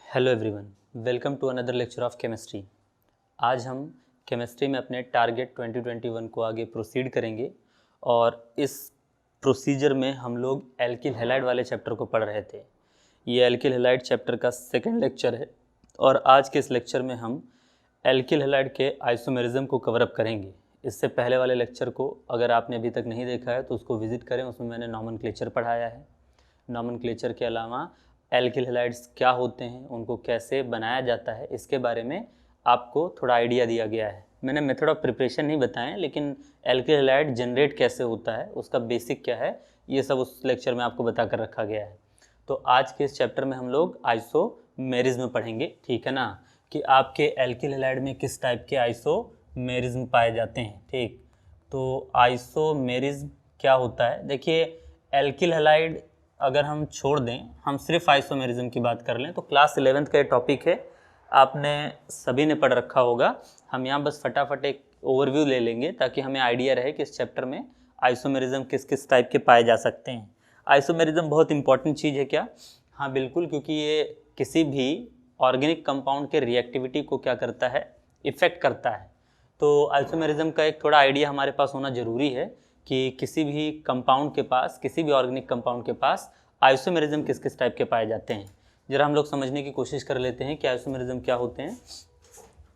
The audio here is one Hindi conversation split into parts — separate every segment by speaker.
Speaker 1: Hello everyone, welcome to another lecture of chemistry. आज हम केमिस्ट्री में अपने टारगेट 2021 को आगे प्रोसीड करेंगे और इस प्रोसीजर में हम लोग एल्किल हैलाइड वाले चैप्टर को पढ़ रहे थे। ये एल्किल हैलाइड चैप्टर का सेकंड लेक्चर है और आज के इस लेक्चर में हम एल्किल हैलाइड के आइसोमेरिज्म को कवर अप करेंगे। इससे पहले वाले लेक्चर को अगर आपने अभी तक नहीं देखा है तो उसको विजिट करें, उसमें मैंने नॉमेनक्लेचर पढ़ाया है। नॉमेनक्लेचर के अलावा एल्किल हैलाइड्स क्या होते हैं, उनको कैसे बनाया जाता है, इसके बारे में आपको थोड़ा आइडिया दिया गया है। मैंने मेथड ऑफ प्रिपरेशन नहीं बताएं, लेकिन एल्किल हैलाइड जनरेट कैसे होता है, उसका बेसिक क्या है, ये सब उस लेक्चर में आपको बता कर रखा गया है। तो आज के इस चैप्टर में हम लोग आइसोमेरिज्म पढ़ेंगे, ठीक है ना, कि आपके एल्किल हैलाइड में किस टाइप के आइसोमेरिज्म पाए जाते हैं। ठीक, तो आइसोमेरिज्म क्या होता है, देखिए एल्किल हैलाइड अगर हम छोड़ दें, हम सिर्फ आइसोमेरिज्म की बात कर लें तो क्लास 11th का ये टॉपिक है, आपने सभी ने पढ़ रखा होगा। हम यहाँ बस फटाफट एक ओवरव्यू ले लेंगे ताकि हमें आइडिया रहे कि इस चैप्टर में आइसोमेरिज्म किस किस टाइप के पाए जा सकते हैं। आइसोमेरिज्म बहुत इंपॉर्टेंट चीज़ है क्या? हाँ बिल्कुल, क्योंकि ये किसी भी ऑर्गेनिक कंपाउंड के रिएक्टिविटी को क्या करता है, इफेक्ट करता है। तो आइसोमेरिज्म का एक थोड़ा आइडिया हमारे पास होना ज़रूरी है कि किसी भी कंपाउंड के पास, किसी भी ऑर्गेनिक कंपाउंड के पास आइसोमेरिज्म किस किस टाइप के पाए जाते हैं। जरा हम लोग समझने की कोशिश कर लेते हैं कि आइसोमेरिज्म क्या होते हैं।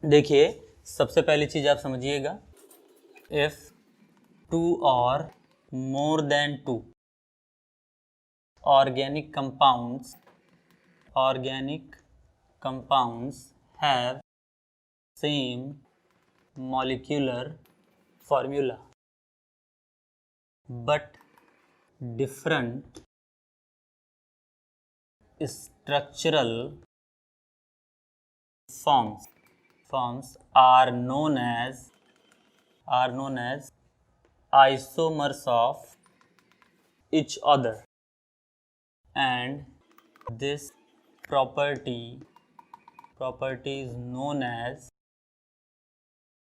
Speaker 1: देखिए सबसे पहली चीज़ आप समझिएगा, इफ टू और more than two organic compounds have same molecular formula but different structural forms are known as isomers of each other, and this property is known as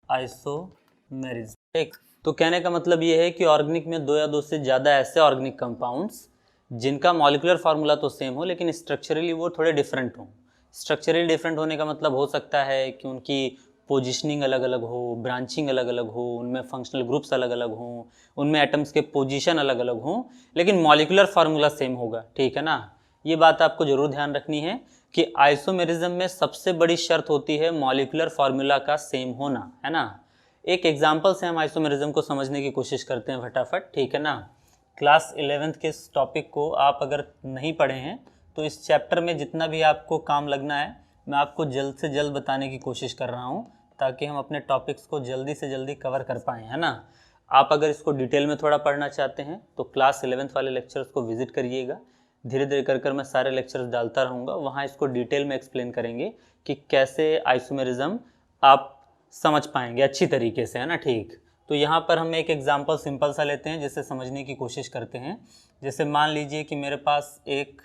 Speaker 1: isomerism। ठीक, तो कहने का मतलब ये है कि ऑर्गेनिक में दो या दो से ज़्यादा ऐसे ऑर्गेनिक कंपाउंड्स जिनका मॉलिक्यूलर फार्मूला तो सेम हो लेकिन स्ट्रक्चरली वो थोड़े डिफरेंट हों। स्ट्रक्चरली डिफरेंट होने का मतलब हो सकता है कि उनकी पोजीशनिंग अलग अलग हो, ब्रांचिंग अलग अलग हो, उनमें फंक्शनल ग्रुप्स अलग अलग हों, उनमें एटम्स के पोजीशन अलग अलग हों, लेकिन मॉलिक्यूलर फार्मूला सेम होगा। ठीक है ना, ये बात आपको ज़रूर ध्यान रखनी है कि आइसोमेरिज्म में सबसे बड़ी शर्त होती है मॉलिक्यूलर फार्मूला का सेम होना, है ना। एक एग्जाम्पल से हम आइसोमेरिज्म को समझने की कोशिश करते हैं फटाफट, ठीक है ना। क्लास 11th के इस टॉपिक को आप अगर नहीं पढ़े हैं तो इस चैप्टर में जितना भी आपको काम लगना है मैं आपको जल्द से जल्द बताने की कोशिश कर रहा हूँ ताकि हम अपने टॉपिक्स को जल्दी से जल्दी कवर कर पाएँ, है ना। आप अगर इसको डिटेल में थोड़ा पढ़ना चाहते हैं तो क्लास 11th वाले लेक्चर्स को विजिट करिएगा। धीरे धीरे कर मैं सारे लेक्चर्स डालता रहूँगा, वहाँ इसको डिटेल में एक्सप्लेन करेंगे कि कैसे आइसोमेरिज्म आप समझ पाएंगे अच्छी तरीके से, है ना। ठीक, तो यहाँ पर हम एक एग्जांपल सिंपल सा लेते हैं जिससे समझने की कोशिश करते हैं। जैसे मान लीजिए कि मेरे पास एक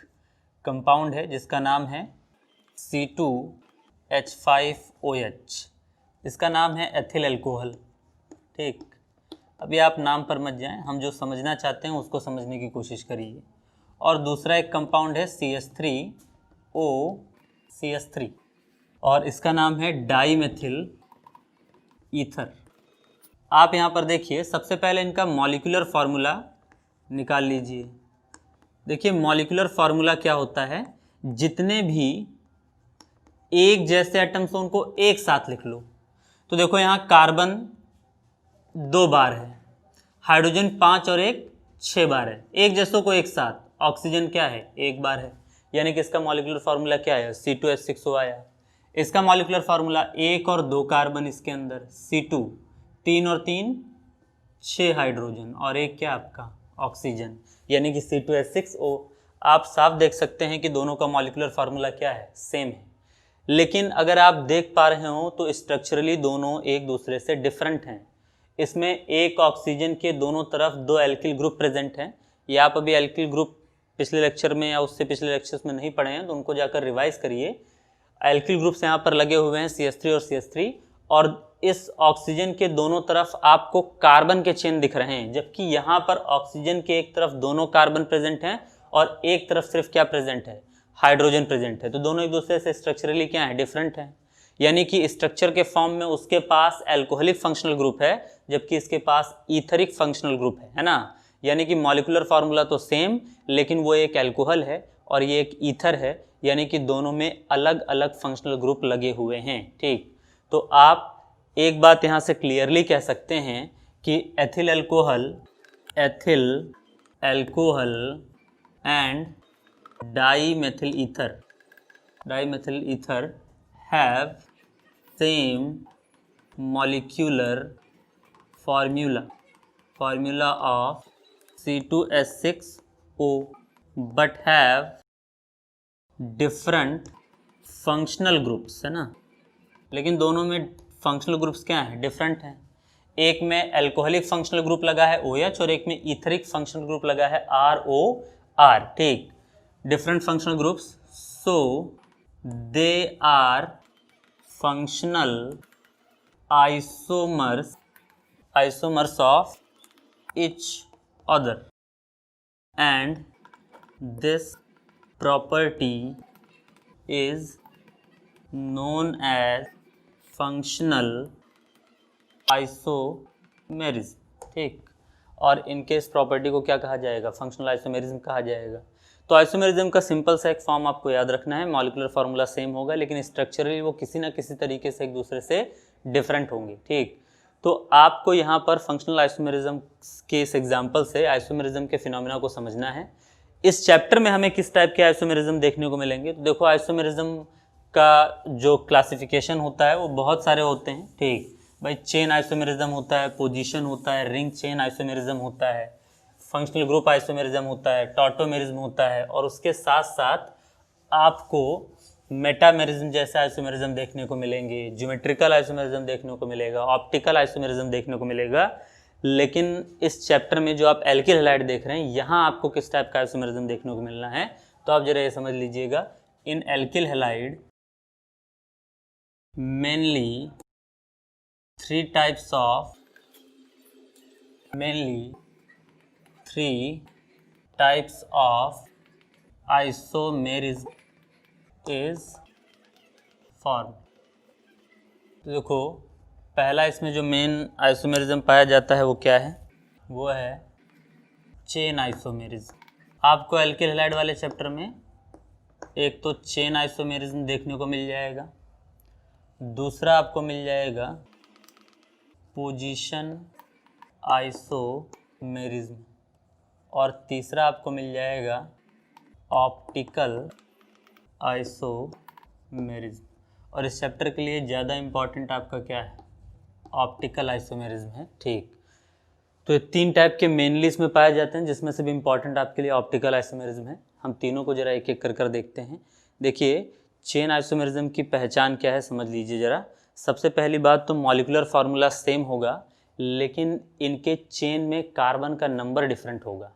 Speaker 1: कंपाउंड है जिसका नाम है C2H5OH, इसका नाम है एथिल अल्कोहल। ठीक, अभी आप नाम पर मत जाएं, हम जो समझना चाहते हैं उसको समझने की कोशिश करिए। और दूसरा एक कंपाउंड है CH3OCH3 और इसका नाम है डाईमेथिल ईथर। आप यहाँ पर देखिए, सबसे पहले इनका मॉलिक्यूलर फार्मूला निकाल लीजिए। देखिए मॉलिक्यूलर फार्मूला क्या होता है, जितने भी एक जैसे एटम्स हो उनको एक साथ लिख लो। तो देखो यहाँ कार्बन 2 बार है, हाइड्रोजन 5 और 1 6 बार है, एक जैसों को एक साथ। ऑक्सीजन क्या है, 1 बार है, यानी कि इसका मॉलिक्यूलर फार्मूला क्या है, C2H6O आया। इसका मॉलिक्यूलर फार्मूला 1 और 2 कार्बन इसके अंदर, C2, 3 और 3 6 हाइड्रोजन और 1 क्या आपका ऑक्सीजन, यानी कि C2H6O। आप साफ देख सकते हैं कि दोनों का मॉलिक्यूलर फार्मूला क्या है, सेम है। लेकिन अगर आप देख पा रहे हो तो स्ट्रक्चरली दोनों एक दूसरे से डिफरेंट हैं। इसमें एक ऑक्सीजन के दोनों तरफ 2 एल्किल ग्रुप प्रेजेंट हैं। ये आप अभी एल्किल ग्रुप पिछले लेक्चर में या उससे पिछले लेक्चर्स में नहीं पढ़े हैं तो उनको जाकर रिवाइज करिए। एल्किल ग्रुप्स यहाँ पर लगे हुए हैं CH3 और CH3, और इस ऑक्सीजन के दोनों तरफ आपको कार्बन के चेन दिख रहे हैं, जबकि यहाँ पर ऑक्सीजन के एक तरफ दोनों कार्बन प्रेजेंट हैं और एक तरफ सिर्फ क्या प्रेजेंट है, हाइड्रोजन प्रेजेंट है, तो दोनों एक दूसरे से स्ट्रक्चरली क्या है, डिफरेंट है। यानी कि स्ट्रक्चर के फॉर्म में उसके पास एल्कोहलिक फंक्शनल ग्रुप है, जबकि इसके पास ईथरिक फंक्शनल ग्रुप है ना। यानी कि मॉलिक्यूलर फार्मूला तो सेम, लेकिन वो एक एल्कोहल है और ये एक ईथर है, यानी कि दोनों में अलग अलग फंक्शनल ग्रुप लगे हुए हैं। ठीक, तो आप एक बात यहाँ से क्लियरली कह सकते हैं कि ethyl alcohol and dimethyl ether have same molecular formula of C2H6O but have different functional groups, है ना। लेकिन दोनों में फंक्शनल ग्रुप्स क्या हैं, डिफरेंट हैं। एक में एल्कोहलिक फंक्शनल ग्रुप लगा है OH और एक में ईथरिक फंक्शनल ग्रुप लगा है ROR। ठीक, different functional groups, so they are functional isomers of each other, and this property is known as functional isomerism। ठीक, और इनके इस प्रॉपर्टी को क्या कहा जाएगा, फंक्शनल आइसोमेरिज्म कहा जाएगा। तो आइसोमेरिज्म का सिंपल सा एक फॉर्म आपको याद रखना है, मॉलिक्यूलर फार्मूला सेम होगा लेकिन स्ट्रक्चरली वो किसी ना किसी तरीके से एक दूसरे से डिफरेंट होंगे। ठीक, तो आपको यहाँ पर फंक्शनल आइसोमेरिज्म के इस एग्जांपल से आइसोमेरिज्म के फिनोमेना को समझना है। इस चैप्टर में हमें किस टाइप के आइसोमेरिज्म देखने को मिलेंगे, तो देखो आइसोमेरिज्म का जो क्लासिफिकेशन होता है वो बहुत सारे होते हैं। ठीक भाई, चेन आइसोमेरिज्म होता है, पोजीशन होता है, रिंग चेन आइसोमेरिज्म होता है, फंक्शनल ग्रुप आइसोमेरिज्म होता है, टॉटोमेरिज्म होता है, और उसके साथ साथ आपको मेटामेरिज्म जैसे आइसोमेरिज्म देखने को मिलेंगे, ज्योमेट्रिकल आइसोमेरिज्म देखने को मिलेगा, ऑप्टिकल आइसोमेरिज्म देखने को मिलेगा। लेकिन इस चैप्टर में जो आप एल्किल हैलाइड देख रहे हैं, यहाँ आपको किस टाइप का आइसोमेरिज्म देखने को मिलना है, तो आप जरा ये समझ लीजिएगा। इन alkyl halide mainly three types of isomerism is formed। तो देखो, पहला इसमें जो मेन आइसोमेरिज्म पाया जाता है वो क्या है, वो है चेन आइसोमेरिज्म। आपको एल्किल हैलाइड वाले चैप्टर में एक तो चेन आइसोमेरिज्म देखने को मिल जाएगा, दूसरा आपको मिल जाएगा पोजीशन आइसोमेरिज्म, और तीसरा आपको मिल जाएगा ऑप्टिकल आइसोमेरिज्म। और इस चैप्टर के लिए ज़्यादा इम्पॉर्टेंट आपका क्या है, ऑप्टिकल आइसोमेरिज्म है। ठीक, तो ये तीन टाइप के मेनली इसमें पाए जाते हैं, जिसमें से भी इम्पॉर्टेंट आपके लिए ऑप्टिकल आइसोमेरिज्म है। हम तीनों को जरा एक एक कर देखते हैं। देखिए, चेन आइसोमेरिज्म की पहचान क्या है, समझ लीजिए जरा। सबसे पहली बात तो मॉलिक्यूलर फार्मूला सेम होगा, लेकिन इनके चेन में कार्बन का नंबर डिफरेंट होगा।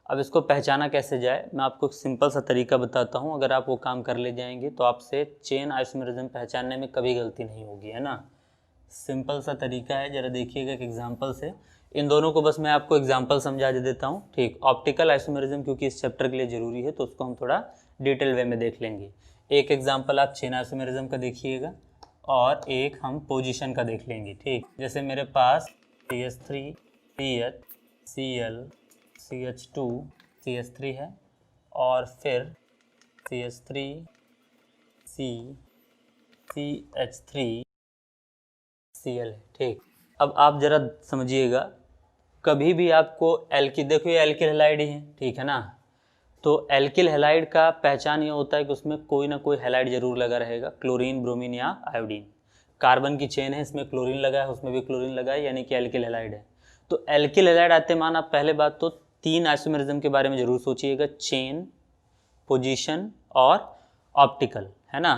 Speaker 1: अब इसको पहचाना कैसे जाए, मैं आपको एक सिंपल सा तरीका बताता हूँ। अगर आप वो काम कर ले जाएंगे तो आपसे चेन आइसोमेरिज्म पहचानने में कभी गलती नहीं होगी, है ना। सिंपल सा तरीका है, जरा देखिएगा एक एग्जाम्पल से। इन दोनों को बस मैं आपको एग्जाम्पल समझा देता हूँ। ठीक, ऑप्टिकल आइसोमेरिज्म क्योंकि इस चैप्टर के लिए ज़रूरी है, तो उसको हम थोड़ा डिटेल वे में देख लेंगे। एक एग्जाम्पल आप चेन आइसोमेरिज्म का देखिएगा और एक हम पोजीशन का देख लेंगे। ठीक, जैसे मेरे पास CH3 CH Cl CH2 CH3 है, और फिर CH3 C CH3 Cl है। ठीक, अब आप जरा समझिएगा, कभी भी आपको देखो ये एल्किल हैलाइड ही है, ठीक है ना। तो एल्किल हैलाइड का पहचान ये होता है कि उसमें कोई ना कोई हैलाइड जरूर लगा रहेगा, क्लोरीन, ब्रोमीन या आयोडीन। कार्बन की चेन है, इसमें क्लोरीन लगा है, उसमें भी क्लोरीन लगा है, यानी कि एल्किल हैलाइड है। तो एल्किल हैलाइड आते मान आप पहले बात तो तीन आइसोमेरिज्म के बारे में जरूर सोचिएगा, चेन, पोजीशन और ऑप्टिकल, है ना।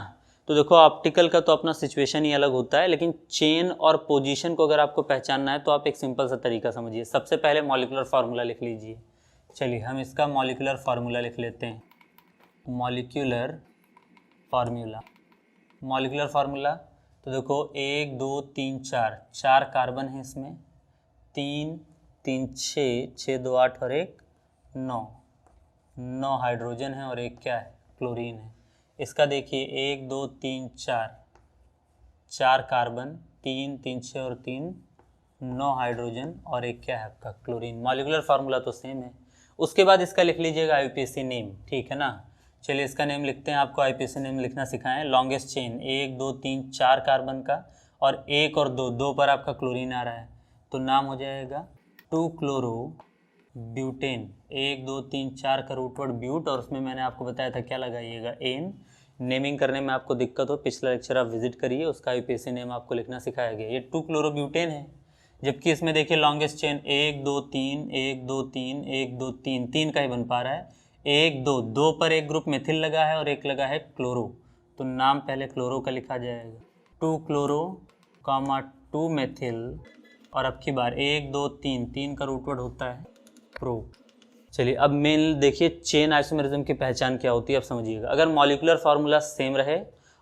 Speaker 1: तो देखो, ऑप्टिकल का तो अपना सिचुएशन ही अलग होता है, लेकिन चेन और पोजीशन को अगर आपको पहचानना है तो आप एक सिंपल सा तरीका समझिए। सबसे पहले मॉलिक्यूलर फार्मूला लिख लीजिए। चलिए हम इसका मॉलिक्यूलर फार्मूला लिख लेते हैं। मॉलिक्यूलर फार्मूला तो देखो 1 2 3 4 4 कार्बन है इसमें, 3 3 6 6 2 8 और 1 9 9 हाइड्रोजन है और एक क्या है, क्लोरीन है। इसका देखिए 1 2 3 4 कार्बन, 3 3 6 और 3 9 हाइड्रोजन और एक क्या है आपका क्लोरीन। मॉलिक्यूलर फार्मूला तो सेम है। उसके बाद इसका लिख लीजिएगा आईयूपीएसी नेम, ठीक है ना। चलिए इसका नेम लिखते हैं, आपको आईयूपीएसी नेम लिखना सिखाएं। लॉन्गेस्ट चेन 1 2 3 4 कार्बन का और 1 और 2 पर आपका क्लोरीन आ रहा है, तो नाम हो जाएगा 2 क्लोरो ब्यूटेन। 1 2 3 4 का रूट वर्ड ब्यूट, और उसमें मैंने आपको बताया था क्या लगाइएगा, एन। नेमिंग करने में आपको दिक्कत हो, पिछला लेक्चर आप विजिट करिए, उसका आईयूपीएसी नेम आपको लिखना सिखाया गया। ये 2 क्लोरो ब्यूटेन है, जबकि इसमें देखिए लॉन्गेस्ट चेन 1 2 3 1 2 3 1 2 3 3 का ही बन पा रहा है। 1 2 2 पर एक ग्रुप मेथिल लगा है और एक लगा है क्लोरो, तो नाम पहले क्लोरो का लिखा जाएगा, 2 क्लोरो कामा 2 मेथिल, और अब की बार 1 2 3 3 का रूट वर्ड होता है प्रो। चलिए अब मेन देखिए चेन आइसोमेरिज्म की पहचान क्या होती है, अब समझिएगा। अगर मॉलिक्यूलर फार्मूला सेम रहे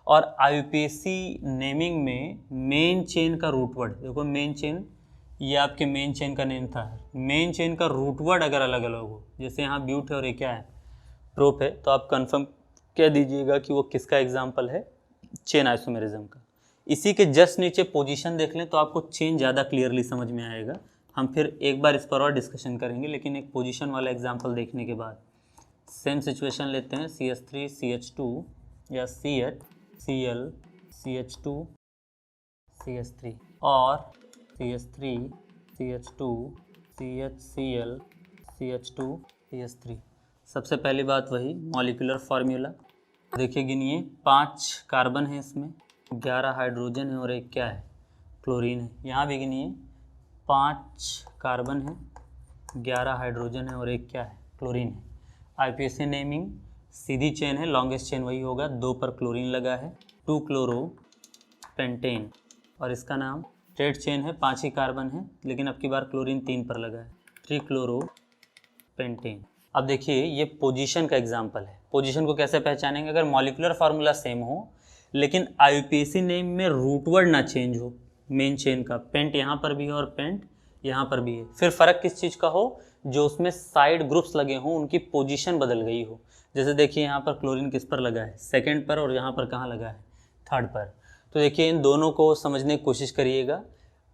Speaker 1: और आईयूपीएसी नेमिंग में मेन चेन का रूट वर्ड, देखो मेन चेन, ये आपके मेन चेन का नेम था, मेन चेन का रूट वर्ड अगर अलग अलग हो, जैसे यहाँ ब्यूट है और ये क्या है प्रोप है, तो आप कंफर्म कह दीजिएगा कि वो किसका एग्जाम्पल है, चेन आइसोमेरिज्म का। इसी के जस्ट नीचे पोजीशन देख लें तो आपको चेन ज़्यादा क्लियरली समझ में आएगा। हम फिर एक बार इस पर और डिस्कशन करेंगे, लेकिन एक पोजीशन वाला एग्जाम्पल देखने के बाद सेम सिचुएशन लेते हैं, CH3 CH2 या CH Cl CH2 CH3 और CH3 CH2 CHCl CH2 CH3। सबसे पहली बात वही मॉलिक्यूलर फार्मूला, देखिए गिनिए 5 कार्बन है इसमें, 11 हाइड्रोजन है और एक क्या है क्लोरीन है। यहाँ भी गिनिए 5 कार्बन है, 11 हाइड्रोजन है और एक क्या है क्लोरीन है। आईयूपीएसी नेमिंग सीधी चेन है, लॉन्गेस्ट चेन वही होगा, 2 पर क्लोरीन लगा है, 2 क्लोरो पेंटेन, और इसका नाम स्ट्रेट चेन है, 5 ही कार्बन है, लेकिन अब की बार क्लोरीन 3 पर लगा है, 3 क्लोरो पेंटेन। अब देखिए ये पोजीशन का एग्जांपल है। पोजीशन को कैसे पहचानेंगे, अगर मॉलिक्यूलर फार्मूला सेम हो लेकिन आईयूपीएसी नेम में रूट वर्ड ना चेंज हो, मेन चेन का पेंट यहाँ पर भी है और पेंट यहाँ पर भी है, फिर फ़र्क किस चीज़ का हो, जो उसमें साइड ग्रुप्स लगे हों उनकी पोजीशन बदल गई हो। जैसे देखिए यहाँ पर क्लोरीन किस पर लगा है, सेकेंड पर, और यहाँ पर कहाँ लगा है, थर्ड पर। तो देखिए इन दोनों को समझने की कोशिश करिएगा।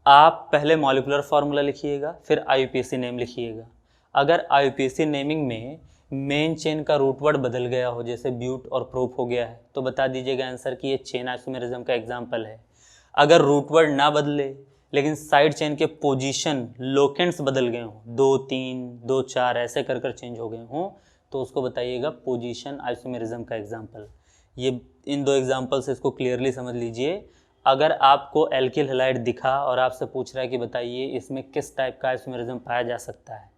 Speaker 1: आप पहले मॉलिक्यूलर फार्मूला लिखिएगा, फिर आईयूपीएसी नेम लिखिएगा। अगर आईयूपीएसी नेमिंग में मेन चेन का रूट वर्ड बदल गया हो, जैसे ब्यूट और प्रोप हो गया है, तो बता दीजिएगा आंसर कि ये चेन आइसोमेरिज्म का एग्जाम्पल है। अगर रूट वर्ड ना बदले लेकिन साइड चेन के पोजीशन लोकेंट्स बदल गए हों, 2 3 2 4 ऐसे कर कर चेंज हो गए हों, तो उसको बताइएगा पोजीशन आइसोमेरिज्म का एग्जाम्पल। ये इन 2 एग्जाम्पल से इसको क्लियरली समझ लीजिए। अगर आपको एल्किल हैलाइड दिखा और आपसे पूछ रहा है कि बताइए इसमें किस टाइप का आइसोमेरिज्म पाया जा सकता है,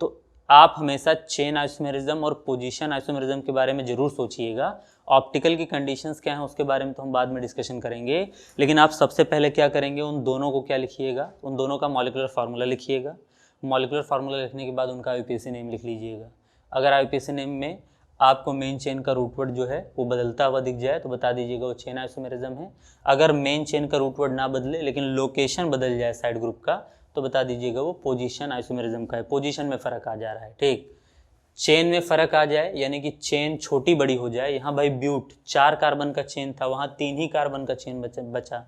Speaker 1: तो आप हमेशा चेन आइसोमेरिज्म और पोजीशन आइसोमेरिज्म के बारे में ज़रूर सोचिएगा। ऑप्टिकल की कंडीशंस क्या हैं उसके बारे में तो हम बाद में डिस्कशन करेंगे, लेकिन आप सबसे पहले क्या करेंगे, उन दोनों को क्या लिखिएगा, उन दोनों का मॉलिक्यूलर फार्मूला लिखिएगा। मॉलिक्यूलर फार्मूला लिखने के बाद उनका आईयूपीएसी नेम लिख लीजिएगा। अगर आईयूपीएसी नेम में आपको मेन चेन का रूट वर्ड जो है वो बदलता हुआ दिख जाए तो बता दीजिएगा वो चेन आइसोमेरिज्म है। अगर मेन चेन का रूट वर्ड ना बदले लेकिन लोकेशन बदल जाए साइड ग्रुप का, तो बता दीजिएगा वो पोजीशन आइसोमेरिज्म का है। पोजीशन में फ़र्क आ जा रहा है, ठीक। चेन में फ़र्क आ जाए यानी कि चेन छोटी बड़ी हो जाए, यहाँ भाई ब्यूट 4 कार्बन का चेन था, वहाँ 3 ही कार्बन का चेन बचा,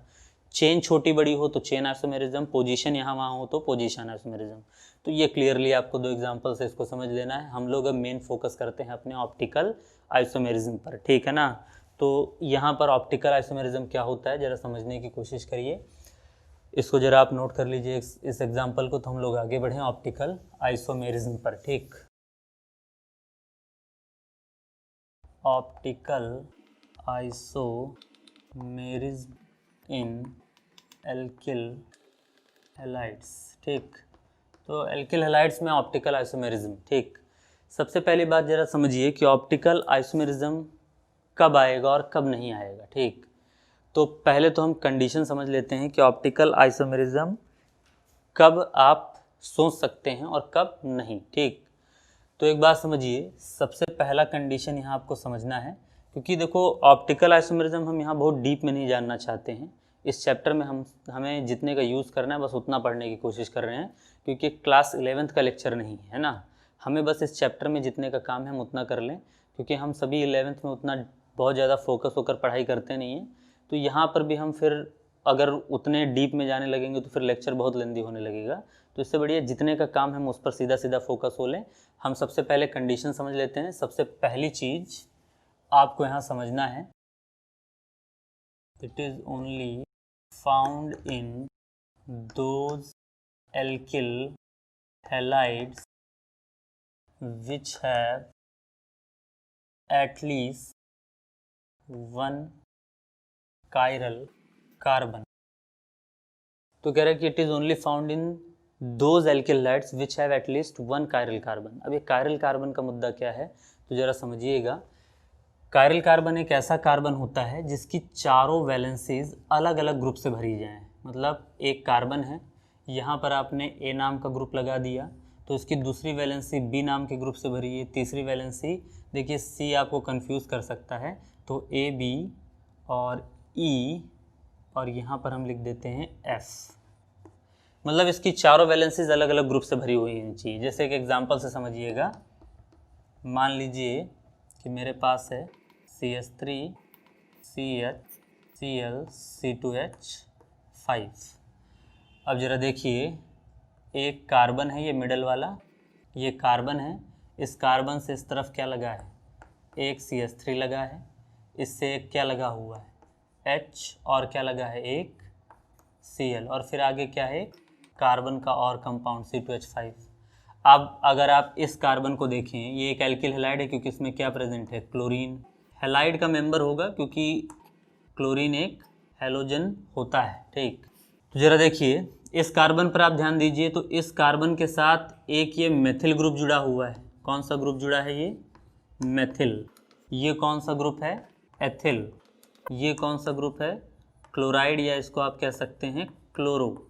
Speaker 1: चेन छोटी बड़ी हो तो चेन आइसोमेरिज्म, पोजीशन यहाँ वहाँ हो तो पोजीशन आइसोमेरिज्म। तो ये क्लियरली आपको 2 एग्जांपल से इसको समझ लेना है। हम लोग अब मेन फोकस करते हैं अपने ऑप्टिकल आइसोमेरिज्म पर, ठीक है ना। तो यहाँ पर ऑप्टिकल आइसोमेरिज्म क्या होता है ज़रा समझने की कोशिश करिए। इसको ज़रा आप नोट कर लीजिए इस एग्जाम्पल को, तो हम लोग आगे बढ़ें ऑप्टिकल आइसोमेरिज्म पर, ठीक। Optical isomerism in alkyl halides, ठीक। तो एल्किल हैलाइड्स में ऑप्टिकल आइसोमेरिज्म, ठीक। सबसे पहली बात ज़रा समझिए कि ऑप्टिकल आइसोमेरिज्म कब आएगा और कब नहीं आएगा, ठीक। तो पहले तो हम कंडीशन समझ लेते हैं कि ऑप्टिकल आइसोमेरिज्म कब आप सोच सकते हैं और कब नहीं, ठीक। तो एक बात समझिए, सबसे पहला कंडीशन यहाँ आपको समझना है, क्योंकि देखो ऑप्टिकल आइसोमेरिज्म हम यहाँ बहुत डीप में नहीं जानना चाहते हैं। इस चैप्टर में हमें जितने का यूज़ करना है बस उतना पढ़ने की कोशिश कर रहे हैं, क्योंकि क्लास 11th का लेक्चर नहीं है ना। हमें बस इस चैप्टर में जितने का काम है हम उतना कर लें, क्योंकि हम सभी 11th में उतना बहुत ज़्यादा फोकस होकर पढ़ाई करते नहीं हैं, तो यहाँ पर भी हम फिर अगर उतने डीप में जाने लगेंगे तो फिर लेक्चर बहुत लेंदी होने लगेगा। तो इससे बढ़िया जितने का काम है हम उस पर सीधा सीधा फोकस हो लें। हम सबसे पहले कंडीशन समझ लेते हैं। सबसे पहली चीज़ आपको यहाँ समझना है, it is only found in those alkyl halides which have at least one chiral carbon। तो कह रहा है कि it is only found in those alkyl halides which have at least one chiral carbon. अब ये कायरल कार्बन का मुद्दा क्या है तो ज़रा समझिएगा। कायरल कार्बन एक ऐसा कार्बन होता है जिसकी चारों वैलेंसीज अलग अलग ग्रुप से भरी जाएँ। मतलब एक कार्बन है, यहाँ पर आपने ए नाम का ग्रुप लगा दिया तो इसकी दूसरी वैलेंसी बी नाम के ग्रुप से भरी है, तीसरी वैलेंसी देखिए सी आपको कंफ्यूज कर सकता है, तो ए बी और ई और यहाँ पर हम लिख देते हैं एफ। मतलब इसकी चारों वैलेंसीज अलग अलग ग्रुप से भरी हुई हैं चाहिए। जैसे एक एग्जांपल से समझिएगा, मान लीजिए कि मेरे पास है CH3 CH Cl C2H5। अब ज़रा देखिए, एक कार्बन है ये मिडल वाला, ये कार्बन है, इस कार्बन से इस तरफ क्या लगा है, एक CH3 लगा है, इससे एक क्या लगा हुआ है H, और क्या लगा है एक Cl, और फिर आगे क्या है कार्बन का और कंपाउंड C2H5। अब अगर आप इस कार्बन को देखें, ये एक एल्किल हैलाइड है क्योंकि इसमें क्या प्रेजेंट है, क्लोरीन। हैलाइड का मेंबर होगा क्योंकि क्लोरीन एक हैलोजन होता है, ठीक। तो ज़रा देखिए इस कार्बन पर आप ध्यान दीजिए, तो इस कार्बन के साथ एक ये मेथिल ग्रुप जुड़ा हुआ है। कौन सा ग्रुप जुड़ा है, ये मेथिल। ये कौन सा ग्रुप है, एथिल। ये कौन सा ग्रुप है, क्लोराइड, या इसको आप कह सकते हैं क्लोरो।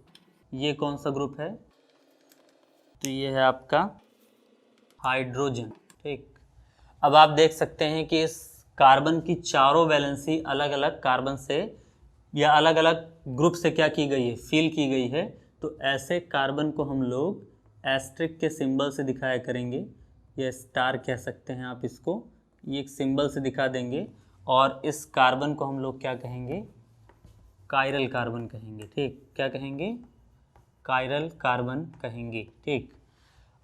Speaker 1: ये कौन सा ग्रुप है, तो ये है आपका हाइड्रोजन, ठीक। अब आप देख सकते हैं कि इस कार्बन की चारों वैलेंसी अलग अलग कार्बन से या अलग अलग ग्रुप से क्या की गई है, फिल की गई है। तो ऐसे कार्बन को हम लोग एस्ट्रिक के सिंबल से दिखाया करेंगे, या स्टार कह सकते हैं आप इसको, ये एक सिंबल से दिखा देंगे। और इस कार्बन को हम लोग क्या कहेंगे, कायरल कार्बन कहेंगे, ठीक। क्या कहेंगे, कायरल कार्बन कहेंगे, ठीक।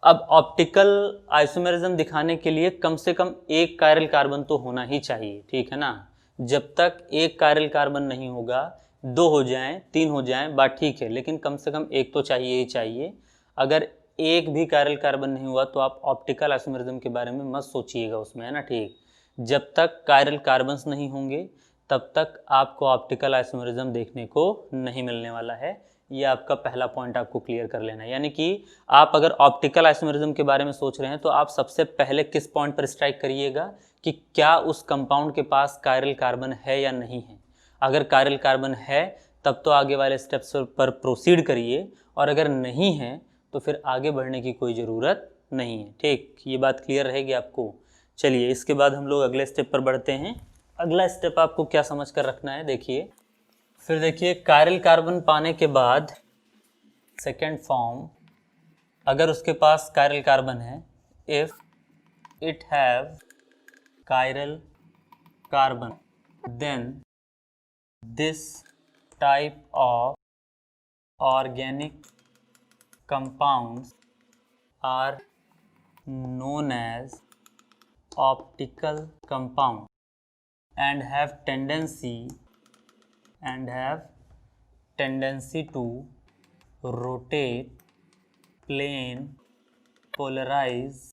Speaker 1: अब ऑप्टिकल आइसोमेरिज्म दिखाने के लिए कम से कम एक कायरल कार्बन तो होना ही चाहिए, ठीक है ना। जब तक एक कायरल कार्बन नहीं होगा, 2 हो जाएं 3 हो जाएं बात ठीक है, लेकिन कम से कम एक तो चाहिए ही चाहिए। अगर एक भी कायरल कार्बन नहीं हुआ तो आप ऑप्टिकल आइसोमेरिज्म के बारे में मत सोचिएगा उसमें, है ना, ठीक। जब तक कायरल कार्बन्स नहीं होंगे तब तक आपको ऑप्टिकल आइसोमेरिज्म देखने को नहीं मिलने वाला है। ये आपका पहला पॉइंट आपको क्लियर कर लेना है। यानी कि आप अगर ऑप्टिकल आइसोमेरिज्म के बारे में सोच रहे हैं तो आप सबसे पहले किस पॉइंट पर स्ट्राइक करिएगा कि क्या उस कंपाउंड के पास कायरल कार्बन है या नहीं है। अगर कायरल कार्बन है तब तो आगे वाले स्टेप्स पर प्रोसीड करिए, और अगर नहीं है तो फिर आगे बढ़ने की कोई ज़रूरत नहीं है, ठीक। ये बात क्लियर रहेगी आपको। चलिए इसके बाद हम लोग अगले स्टेप पर बढ़ते हैं। अगला स्टेप आपको क्या समझ कर रखना है, देखिए फिर देखिए कायरल कार्बन पाने के बाद सेकेंड फॉर्म, अगर उसके पास कायरल कार्बन है, if it have chiral carbon then this type of organic compounds are known as optical compound and have tendency to rotate plane polarized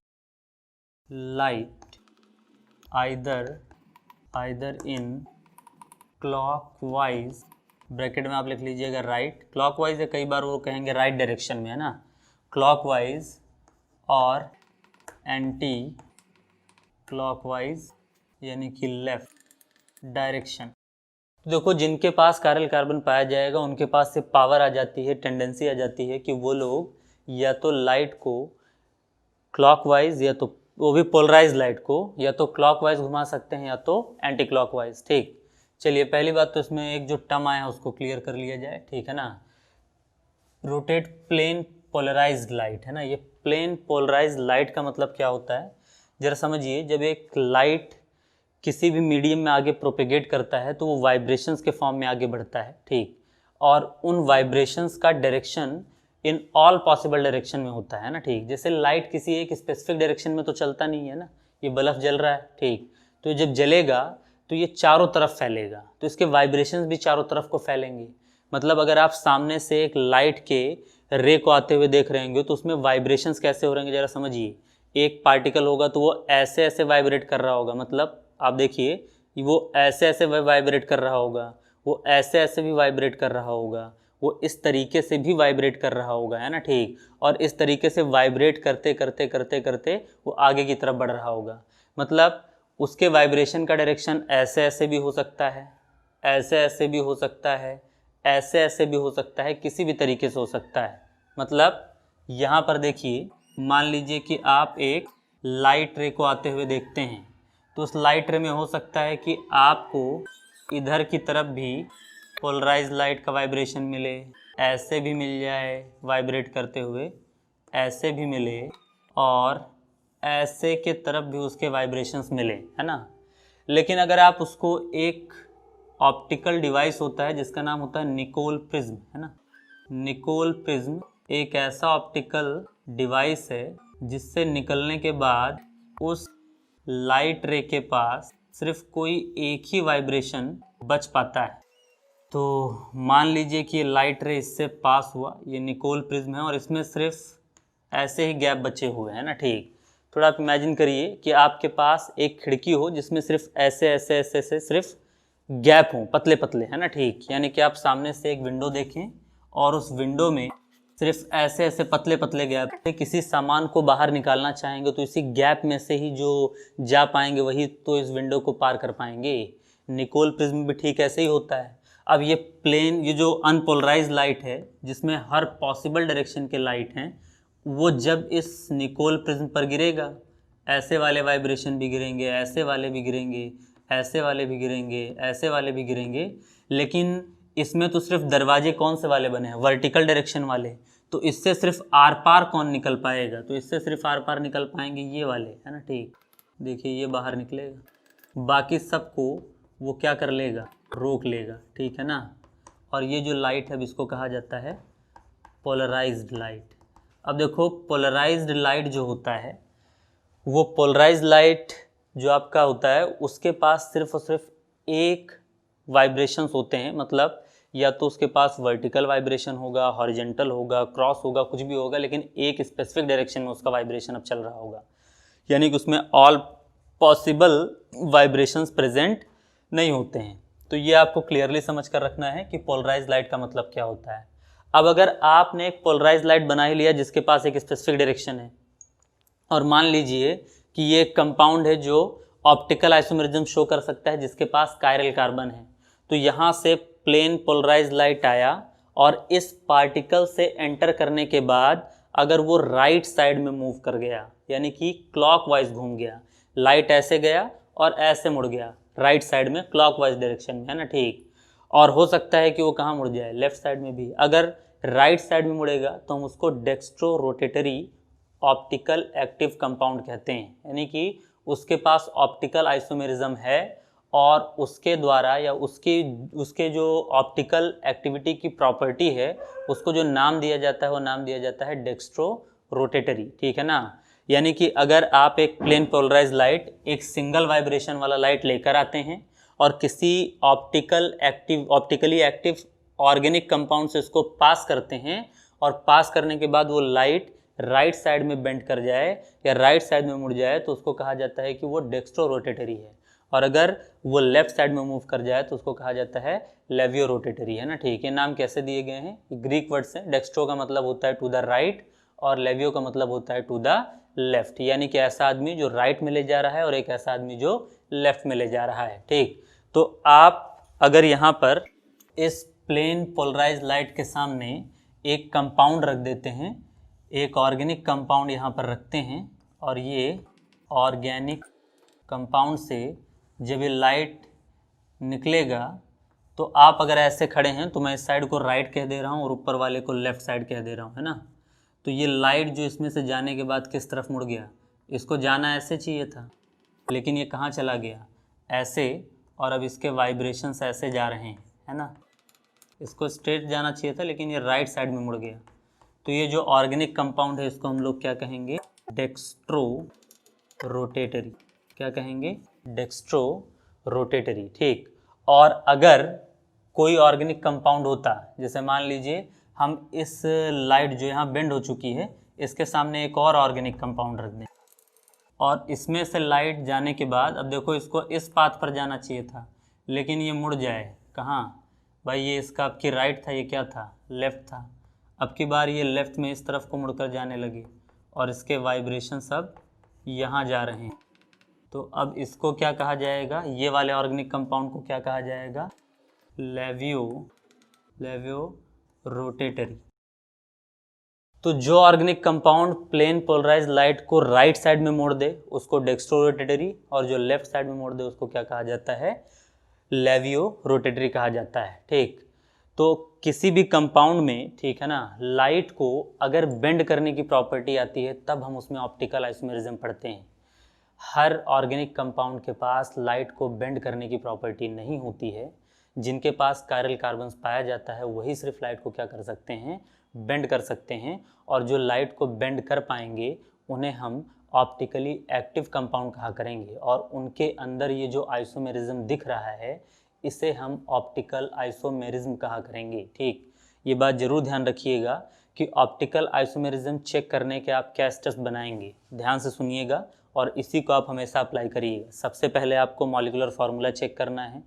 Speaker 1: light either in clockwise, bracket में आप लिख लीजिएगा राइट, क्लॉकवाइज है, कई बार वो कहेंगे राइट डायरेक्शन में, है ना, क्लॉकवाइज और एंटी क्लॉकवाइज यानी कि लेफ्ट डायरेक्शन। तो देखो जिनके पास कायरल कार्बन पाया जाएगा उनके पास से पावर आ जाती है, टेंडेंसी आ जाती है कि वो लोग या तो लाइट को क्लॉकवाइज, या तो वो भी पोलराइज लाइट को या तो क्लॉकवाइज घुमा सकते हैं या तो एंटी क्लॉकवाइज, ठीक। चलिए पहली बात तो इसमें एक जो टर्म आया उसको क्लियर कर लिया जाए, ठीक है ना। रोटेट प्लेन पोलराइज्ड लाइट, है ना, ये प्लेन पोलराइज्ड लाइट का मतलब क्या होता है जरा समझिए, जब एक लाइट किसी भी मीडियम में आगे प्रोपेगेट करता है तो वो वाइब्रेशंस के फॉर्म में आगे बढ़ता है, ठीक। और उन वाइब्रेशंस का direction in all possible direction में होता है ना, ठीक। जैसे लाइट किसी एक स्पेसिफिक डायरेक्शन में तो चलता नहीं है ना, ये बल्ब जल रहा है, ठीक। तो जब जलेगा तो ये चारों तरफ फैलेगा, तो इसके वाइब्रेशंस भी चारों तरफ को फैलेंगे। मतलब अगर आप सामने से एक लाइट के रे को आते हुए देख रहे होंगे तो उसमें वाइब्रेशंस कैसे हो रहेंगे, जरा समझिए। एक पार्टिकल होगा तो वो ऐसे ऐसे वाइब्रेट कर रहा होगा, मतलब आप देखिए वो ऐसे ऐसे वाइब्रेट कर रहा होगा, वो ऐसे ऐसे भी वाइब्रेट कर रहा होगा, वो इस तरीके से भी वाइब्रेट कर रहा होगा, है ना, ठीक। और इस तरीके से वाइब्रेट करते करते करते करते वो आगे की तरफ बढ़ रहा होगा। मतलब उसके वाइब्रेशन का डायरेक्शन ऐसे ऐसे भी हो सकता है, ऐसे ऐसे भी हो सकता है, ऐसे ऐसे भी हो सकता है, किसी भी तरीके से हो सकता है। मतलब यहाँ पर देखिए, मान लीजिए कि आप एक लाइट रे को आते हुए देखते हैं, तो उस लाइट रे में हो सकता है कि आपको इधर की तरफ भी पोलराइज लाइट का वाइब्रेशन मिले, ऐसे भी मिल जाए वाइब्रेट करते हुए, ऐसे भी मिले, और ऐसे के तरफ भी उसके वाइब्रेशंस मिले, है ना। लेकिन अगर आप उसको एक ऑप्टिकल डिवाइस होता है जिसका नाम होता है निकोल प्रिज्म, है ना। निकोल प्रिज्म एक ऐसा ऑप्टिकल डिवाइस है जिससे निकलने के बाद उस लाइट रे के पास सिर्फ कोई एक ही वाइब्रेशन बच पाता है। तो मान लीजिए कि ये लाइट रे इससे पास हुआ, ये निकोल प्रिज्म है और इसमें सिर्फ ऐसे ही गैप बचे हुए हैं ना, ठीक। थोड़ा आप इमेजिन करिए कि आपके पास एक खिड़की हो जिसमें सिर्फ ऐसे ऐसे ऐसे ऐसे सिर्फ गैप हों, पतले पतले, है ना, ठीक। यानी कि आप सामने से एक विंडो देखें और उस विंडो में सिर्फ ऐसे ऐसे पतले पतले गैप, किसी सामान को बाहर निकालना चाहेंगे तो इसी गैप में से ही जो जा पाएंगे वही तो इस विंडो को पार कर पाएंगे। निकोल प्रिज्म भी ठीक ऐसे ही होता है। अब ये प्लेन, ये जो अनपोलराइज लाइट है जिसमें हर पॉसिबल डायरेक्शन के लाइट हैं, वो जब इस निकोल प्रिज्म पर गिरेगा, ऐसे वाले वाइब्रेशन भी गिरेंगे, ऐसे वाले भी गिरेंगे, ऐसे वाले भी गिरेंगे, ऐसे वाले भी गिरेंगे। लेकिन इसमें तो सिर्फ दरवाजे कौन से वाले बने हैं, वर्टिकल डायरेक्शन वाले। तो इससे सिर्फ आर पार कौन निकल पाएगा, तो इससे सिर्फ आर पार निकल पाएंगे ये वाले, है ना, ठीक। देखिए ये बाहर निकलेगा, बाकी सबको वो क्या कर लेगा, रोक लेगा, ठीक है ना। और ये जो लाइट है इसको कहा जाता है पोलराइज्ड लाइट। अब देखो, पोलराइज्ड लाइट जो होता है, वो पोलराइज्ड लाइट जो आपका होता है उसके पास सिर्फ और सिर्फ एक वाइब्रेशंस होते हैं। मतलब या तो उसके पास वर्टिकल वाइब्रेशन होगा, हॉरिजेंटल होगा, क्रॉस होगा, कुछ भी होगा, लेकिन एक स्पेसिफिक डायरेक्शन में उसका वाइब्रेशन अब चल रहा होगा। यानी कि उसमें ऑल पॉसिबल वाइब्रेशंस प्रेजेंट नहीं होते हैं। तो ये आपको क्लियरली समझ कर रखना है कि पोलराइज लाइट का मतलब क्या होता है। अब अगर आपने एक पोलराइज लाइट बना ही लिया जिसके पास एक स्पेसिफिक डायरेक्शन है, और मान लीजिए कि ये एक कंपाउंड है जो ऑप्टिकल आइसोमेरिज्म शो कर सकता है जिसके पास कायरल कार्बन है, तो यहाँ से प्लेन पोलराइज लाइट आया और इस पार्टिकल से एंटर करने के बाद अगर वो राइट साइड में मूव कर गया, यानी कि क्लॉकवाइज घूम गया, लाइट ऐसे गया और ऐसे मुड़ गया राइट साइड में क्लॉकवाइज डायरेक्शन में, है ना, ठीक। और हो सकता है कि वो कहाँ मुड़ जाए, लेफ्ट साइड में भी। अगर राइट साइड में मुड़ेगा तो हम उसको dextro rotatory optical active compound कहते हैं, यानी कि उसके पास ऑप्टिकल आइसोमेरिज्म है और उसके द्वारा या उसके जो ऑप्टिकल एक्टिविटी की प्रॉपर्टी है उसको जो नाम दिया जाता है वो नाम दिया जाता है डेक्स्ट्रो रोटेटरी, ठीक है ना। यानी कि अगर आप एक प्लेन पोलराइज लाइट, एक सिंगल वाइब्रेशन वाला लाइट लेकर आते हैं और किसी ऑप्टिकली एक्टिव ऑर्गेनिक कंपाउंड से उसको पास करते हैं और पास करने के बाद वो लाइट राइट साइड में बेंड कर जाए या राइट साइड में मुड़ जाए तो उसको कहा जाता है कि वो डेक्स्ट्रो रोटेटरी है। और अगर वो लेफ्ट साइड में मूव कर जाए तो उसको कहा जाता है लेवियो रोटेटरी, है ना, ठीक। ये नाम कैसे दिए गए हैं, ग्रीक वर्ड्स हैं। डेक्स्ट्रो का मतलब होता है टू द राइट और लेवियो का मतलब होता है टू द लेफ्ट, यानी कि ऐसा आदमी जो राइट में ले जा रहा है और एक ऐसा आदमी जो लेफ्ट में ले जा रहा है, ठीक। तो आप अगर यहाँ पर इस प्लेन पोलराइज लाइट के सामने एक कंपाउंड रख देते हैं, एक ऑर्गेनिक कंपाउंड यहाँ पर रखते हैं और ये ऑर्गेनिक कंपाउंड से जब ये लाइट निकलेगा तो आप अगर ऐसे खड़े हैं तो मैं इस साइड को राइट कह दे रहा हूँ और ऊपर वाले को लेफ्ट साइड कह दे रहा हूँ, है ना। तो ये लाइट जो इसमें से जाने के बाद किस तरफ मुड़ गया, इसको जाना ऐसे चाहिए था, लेकिन ये कहाँ चला गया, ऐसे, और अब इसके वाइब्रेशंस ऐसे जा रहे हैं, है ना। इसको स्ट्रेट जाना चाहिए था, लेकिन ये राइट साइड में मुड़ गया। तो ये जो ऑर्गेनिक कंपाउंड है इसको हम लोग क्या कहेंगे, डेक्स्ट्रो रोटेटरी। क्या कहेंगे, डेक्स्ट्रो रोटेटरी, ठीक। और अगर कोई ऑर्गेनिक कंपाउंड होता, जैसे मान लीजिए हम इस लाइट जो यहाँ बेंड हो चुकी है, इसके सामने एक और ऑर्गेनिक कंपाउंड रख दें, और इसमें से लाइट जाने के बाद अब देखो इसको इस पाथ पर जाना चाहिए था, लेकिन ये मुड़ जाए कहाँ भाई, ये इसका आपकी राइट था, ये क्या था, लेफ़्ट था। अब की बार ये लेफ़्ट में इस तरफ को मुड़कर जाने लगे, और इसके वाइब्रेशन सब यहाँ जा रहे हैं। तो अब इसको क्या कहा जाएगा, ये वाले ऑर्गेनिक कंपाउंड को क्या कहा जाएगा, लेवियो रोटेटरी। तो जो organic compound plane polarise light को राइट साइड में मोड़ दे उसको डेक्स्ट्रो रोटेटरी, और जो लेफ्ट साइड में मोड़ दे उसको क्या कहा जाता है, लेवियो रोटेटरी कहा जाता है, ठीक। तो किसी भी कंपाउंड में, ठीक है ना, लाइट को अगर बेंड करने की प्रॉपर्टी आती है तब हम उसमें ऑप्टिकल आइसोमेरिज्म पढ़ते हैं। हर ऑर्गेनिक कंपाउंड के पास लाइट को बेंड करने की प्रॉपर्टी नहीं होती है। जिनके पास कायरल कार्बन्स पाया जाता है वही सिर्फ लाइट को क्या कर सकते हैं, बेंड कर सकते हैं, और जो लाइट को बेंड कर पाएंगे उन्हें हम ऑप्टिकली एक्टिव कंपाउंड कहा करेंगे, और उनके अंदर ये जो आइसोमेरिज्म दिख रहा है इसे हम ऑप्टिकल आइसोमेरिज्म कहा करेंगे, ठीक। ये बात जरूर ध्यान रखिएगा कि ऑप्टिकल आइसोमेरिज्म चेक करने के आप क्या स्टेप्स बनाएंगे, ध्यान से सुनिएगा और इसी को आप हमेशा अप्लाई करिएगा। सबसे पहले आपको मॉलिक्यूलर फार्मूला चेक करना है,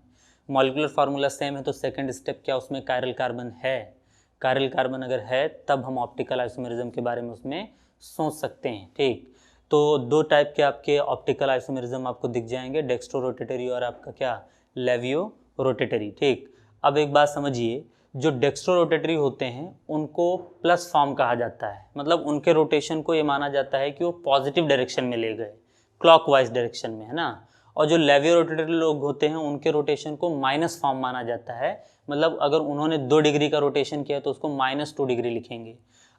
Speaker 1: मॉलिक्यूलर फार्मूला सेम है तो सेकंड स्टेप क्या, उसमें कायरल कार्बन है, कायरल कार्बन अगर है तब हम ऑप्टिकल आइसोमेरिज्म के बारे में उसमें सोच सकते हैं, ठीक। तो दो टाइप के आपके ऑप्टिकल आइसोमेरिज्म आपको दिख जाएंगे, डेक्स्ट्रो रोटेटरी और आपका क्या, लेवियो रोटेटरी, ठीक। अब एक बात समझिए, जो डेक्स्ट्रो रोटेटरी होते हैं उनको प्लस फॉर्म कहा जाता है, मतलब उनके रोटेशन को ये माना जाता है कि वो पॉजिटिव डायरेक्शन में ले गए, क्लॉकवाइज डायरेक्शन में, है ना। और जो लेवियो रोटेटरी लोग होते हैं उनके रोटेशन को माइनस फॉर्म माना जाता है, मतलब अगर उन्होंने 2 डिग्री का रोटेशन किया तो उसको -2 डिग्री लिखेंगे।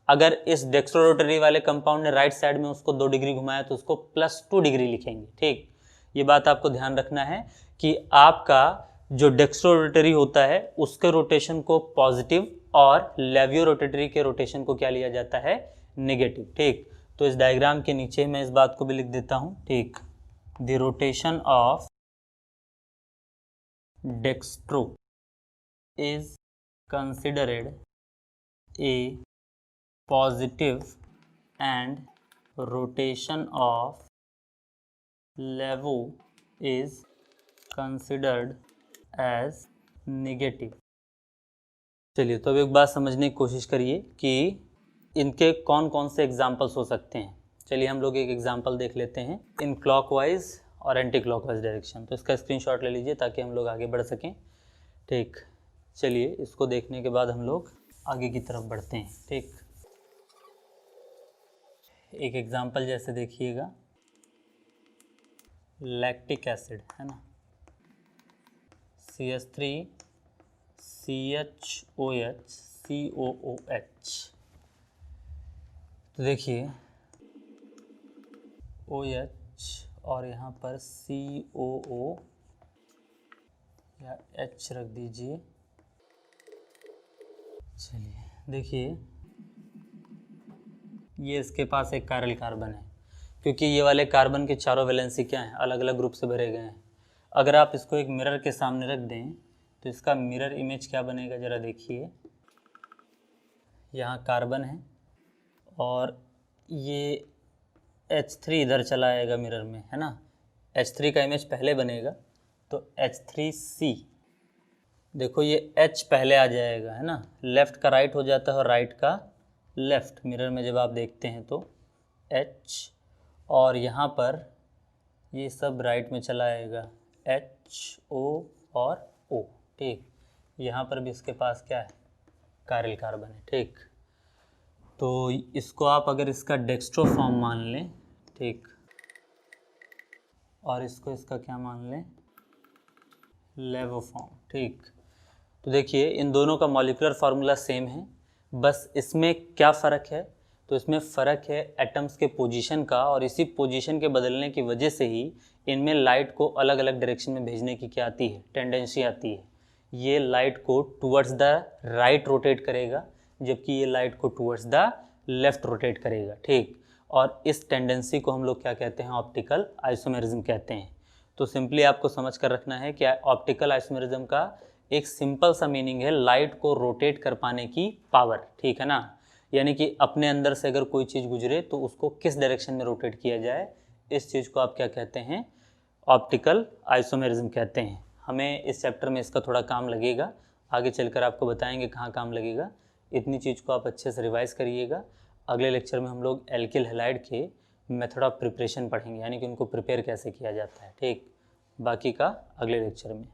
Speaker 1: अगर इस डेक्स्ट्रो रोटेटरी वाले कंपाउंड ने राइट साइड में उसको 2 डिग्री घुमाया तो उसको +2 डिग्री लिखेंगे, ठीक। ये बात आपको ध्यान रखना है कि आपका जो डेक्स्ट्रो रोटेटरी होता है उसके रोटेशन को पॉजिटिव और लेवियो रोटेटरी के रोटेशन को क्या लिया जाता है, नेगेटिव, ठीक। तो इस डायग्राम के नीचे मैं इस बात को भी लिख देता हूँ, ठीक। The rotation of dextro is considered a positive and rotation of levo is considered as negative। चलिए तो अब एक बात समझने की कोशिश करिए कि इनके कौन कौन से एग्जाम्पल्स हो सकते हैं। चलिए हम लोग एक एग्जाम्पल देख लेते हैं, इन क्लॉकवाइज और एंटी क्लॉकवाइज डायरेक्शन। तो इसका स्क्रीनशॉट ले लीजिए ताकि हम लोग आगे बढ़ सकें, ठीक। चलिए इसको देखने के बाद हम लोग आगे की तरफ बढ़ते हैं, ठीक। एक एग्जांपल जैसे देखिएगा, लैक्टिक एसिड, है ना, CH3 CHOH COOH। तो देखिए OH और यहाँ पर COO या H रख दीजिए। चलिए देखिए ये इसके पास एक कायरल कार्बन है, क्योंकि ये वाले कार्बन के चारों वैलेंसी क्या हैं, अलग अलग ग्रुप से भरे गए हैं। अगर आप इसको एक मिरर के सामने रख दें तो इसका मिरर इमेज क्या बनेगा, ज़रा देखिए। यहाँ कार्बन है और ये H3 इधर चला आएगा मिरर में, है ना। H3 का इमेज पहले बनेगा तो H3C, देखो ये H पहले आ जाएगा, है ना, लेफ़्ट का राइट हो जाता है और राइट का लेफ़्ट, मिरर में जब आप देखते हैं तो H, और यहाँ पर ये सब राइट में चला आएगा HO और O, ठीक। यहाँ पर भी इसके पास क्या है, कायरल कार्बन है, ठीक। तो इसको आप अगर इसका डेक्स्ट्रो फॉर्म मान लें, ठीक, और इसको इसका क्या मान लें, लेवो फॉर्म, ठीक। तो देखिए इन दोनों का मॉलिक्यूलर फार्मूला सेम है, बस इसमें क्या फ़र्क है, तो इसमें फ़र्क है एटम्स के पोजीशन का, और इसी पोजीशन के बदलने की वजह से ही इनमें लाइट को अलग अलग डायरेक्शन में भेजने की क्या आती है, टेंडेंसी आती है। ये लाइट को टुवर्ड्स द राइट रोटेट करेगा, जबकि ये लाइट को टुवर्ड्स द लेफ्ट रोटेट करेगा, ठीक। और इस टेंडेंसी को हम लोग क्या कहते हैं, ऑप्टिकल आइसोमेरिज्म कहते हैं। तो सिंपली आपको समझ कर रखना है कि ऑप्टिकल आइसोमेरिज्म का एक सिंपल सा मीनिंग है लाइट को रोटेट कर पाने की पावर, ठीक है ना। यानी कि अपने अंदर से अगर कोई चीज़ गुजरे तो उसको किस डायरेक्शन में रोटेट किया जाए, इस चीज़ को आप क्या कहते हैं, ऑप्टिकल आइसोमेरिज्म कहते हैं। हमें इस चैप्टर में इसका थोड़ा काम लगेगा, आगे चलकर आपको बताएंगे कहाँ काम लगेगा। इतनी चीज़ को आप अच्छे से रिवाइज़ करिएगा। अगले लेक्चर में हम लोग एल्किल हैलाइड के मेथड ऑफ प्रिपरेशन पढ़ेंगे, यानी कि उनको प्रिपेयर कैसे किया जाता है, ठीक। बाकी का अगले लेक्चर में।